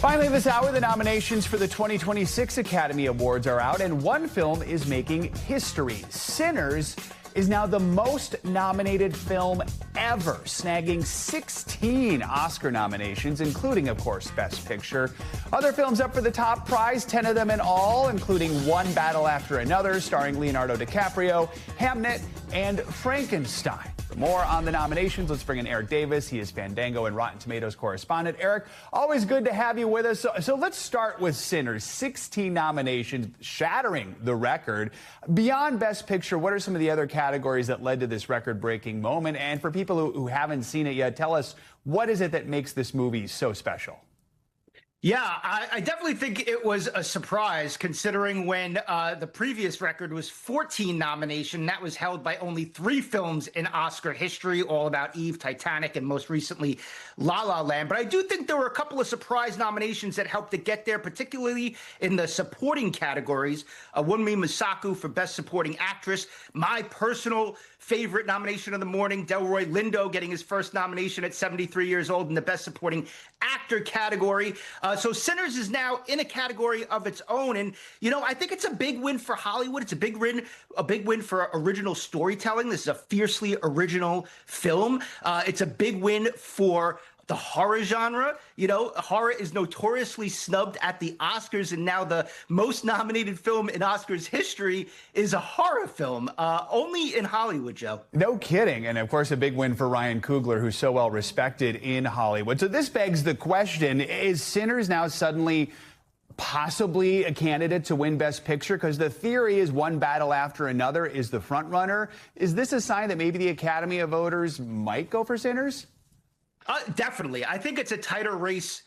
Finally, this hour, the nominations for the 2026 Academy Awards are out, and one film is making history. Sinners is now the most nominated film ever, snagging 16 Oscar nominations, including, of course, Best Picture. Other films up for the top prize, 10 of them in all, including One Battle After Another, starring Leonardo DiCaprio, Hamnet, and Frankenstein. For more on the nominations, let's bring in Erik Davis. He is Fandango and Rotten Tomatoes correspondent. Erik, always good to have you with us. So let's start with Sinners. 16 nominations, shattering the record. Beyond Best Picture, what are some of the other categories that led to this record-breaking moment? And for people who haven't seen it yet, tell us, what is it that makes this movie so special? Yeah, I definitely think it was a surprise, considering when the previous record was 14 nominations. That was held by only 3 films in Oscar history, All About Eve, Titanic, and most recently La La Land. But I do think there were a couple of surprise nominations that helped to get there, particularly in the supporting categories. Wunmi Mosaku for Best Supporting Actress. My personal favorite nomination of the morning, Delroy Lindo getting his first nomination at 73 years old in the Best Supporting Actor category. So Sinners is now in a category of its own. And, you know, I think it's a big win for Hollywood. It's a big win for original storytelling. This is a fiercely original film. It's a big win for the horror genre. You know, horror is notoriously snubbed at the Oscars, and now the most nominated film in Oscars history is a horror film, only in Hollywood, Joe. No kidding. And of course, a big win for Ryan Coogler, who's so well respected in Hollywood. So this begs the question, is Sinners now suddenly possibly a candidate to win Best Picture? Because the theory is One Battle After Another is the front runner. Is this a sign that maybe the Academy of voters might go for Sinners? Definitely. I think it's a tighter race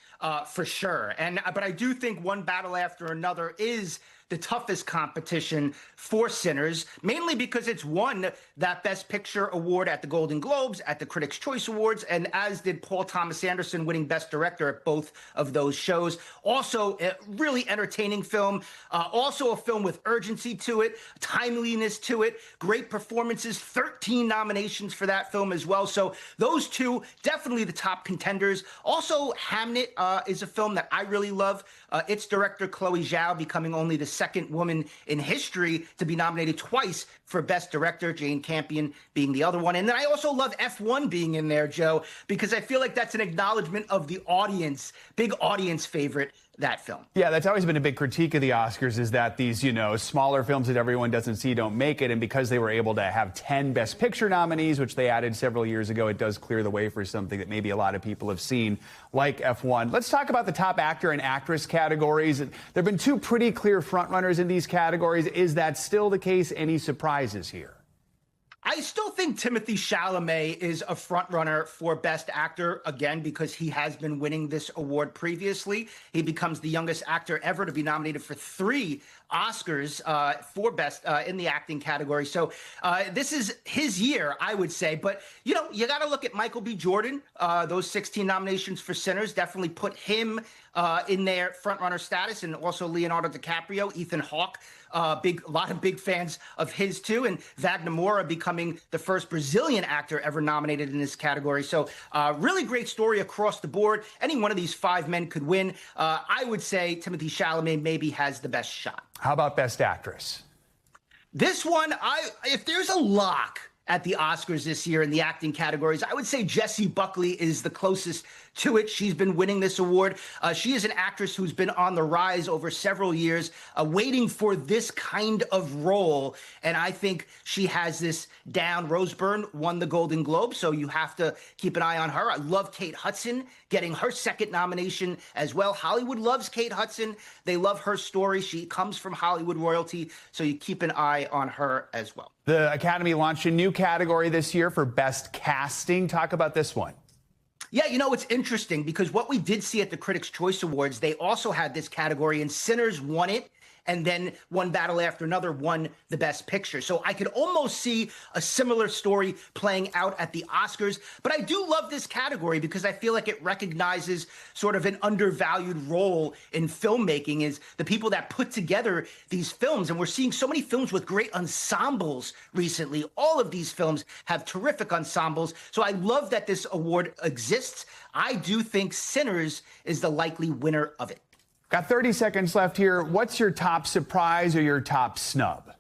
for sure. But I do think One Battle After Another is the toughest competition for Sinners, mainly because it's won that Best Picture award at the Golden Globes, at the Critics' Choice Awards, and as did Paul Thomas Anderson, winning Best Director at both of those shows. Also, a really entertaining film. Also a film with urgency to it, timeliness to it, great performances, 13 nominations for that film as well. So those two, definitely the top contenders. Also, Hamnet is a film that I really love. Its director, Chloe Zhao, becoming only the second woman in history to be nominated twice for Best Director, Jane Campion being the other one. And then I also love F1 being in there, Joe, because I feel like that's an acknowledgement of the audience, big audience favorite, that film. Yeah, that's always been a big critique of the Oscars, is that these, you know, smaller films that everyone doesn't see don't make it. And because they were able to have 10 Best Picture nominees, which they added several years ago, it does clear the way for something that maybe a lot of people have seen, like F1. Let's talk about the top actor and actress categories. There have been 2 pretty clear frontrunners in these categories. Is that still the case? Any surprises here? I still think Timothée Chalamet is a frontrunner for Best Actor, again, because he has been winning this award previously. He becomes the youngest actor ever to be nominated for 3 Oscars for Best in the acting category. So this is his year, I would say. But, you know, you got to look at Michael B. Jordan. Those 16 nominations for Sinners definitely put him in their frontrunner status, and also Leonardo DiCaprio, Ethan Hawke. A lot of big fans of his too, and Wagner Moura becoming the first Brazilian actor ever nominated in this category. So really great story across the board. Any one of these 5 men could win. I would say Timothée Chalamet maybe has the best shot. How about Best Actress? This one, if there's a lock at the Oscars this year in the acting categories, I would say Jessie Buckley is the closest to it. She's been winning this award. She is an actress who's been on the rise over several years, waiting for this kind of role. And I think she has this down. Rose Byrne won the Golden Globe, so you have to keep an eye on her. I love Kate Hudson getting her second nomination as well. Hollywood loves Kate Hudson. They love her story. She comes from Hollywood royalty, so you keep an eye on her as well. The Academy launched a new category this year for Best Casting. Talk about this one. Yeah, you know, it's interesting because what we did see at the Critics' Choice Awards, they also had this category, and Sinners won it. And then One Battle After Another won the Best Picture. So I could almost see a similar story playing out at the Oscars. But I do love this category because I feel like it recognizes sort of an undervalued role in filmmaking, is the people that put together these films. And we're seeing so many films with great ensembles recently. All of these films have terrific ensembles. So I love that this award exists. I do think Sinners is the likely winner of it. Got 30 seconds left here. What's your top surprise or your top snub?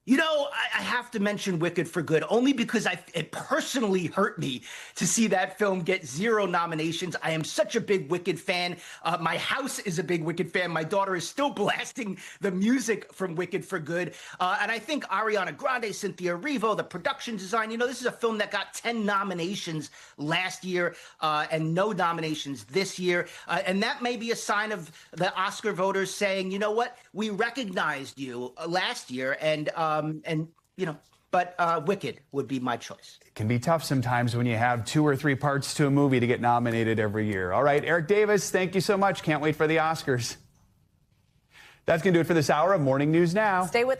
You know, I have to mention Wicked for Good, only because it personally hurt me to see that film get 0 nominations. I am such a big Wicked fan. My house is a big Wicked fan. My daughter is still blasting the music from Wicked for Good. And I think Ariana Grande, Cynthia Erivo, the production design, you know, this is a film that got 10 nominations last year and no nominations this year. And that may be a sign of the Oscar voters saying, you know what, we recognized you last year but Wicked would be my choice. It can be tough sometimes when you have 2 or 3 parts to a movie to get nominated every year. All right, Eric Davis, thank you so much. Can't wait for the Oscars. That's going to do it for this hour of Morning News Now. Stay with us.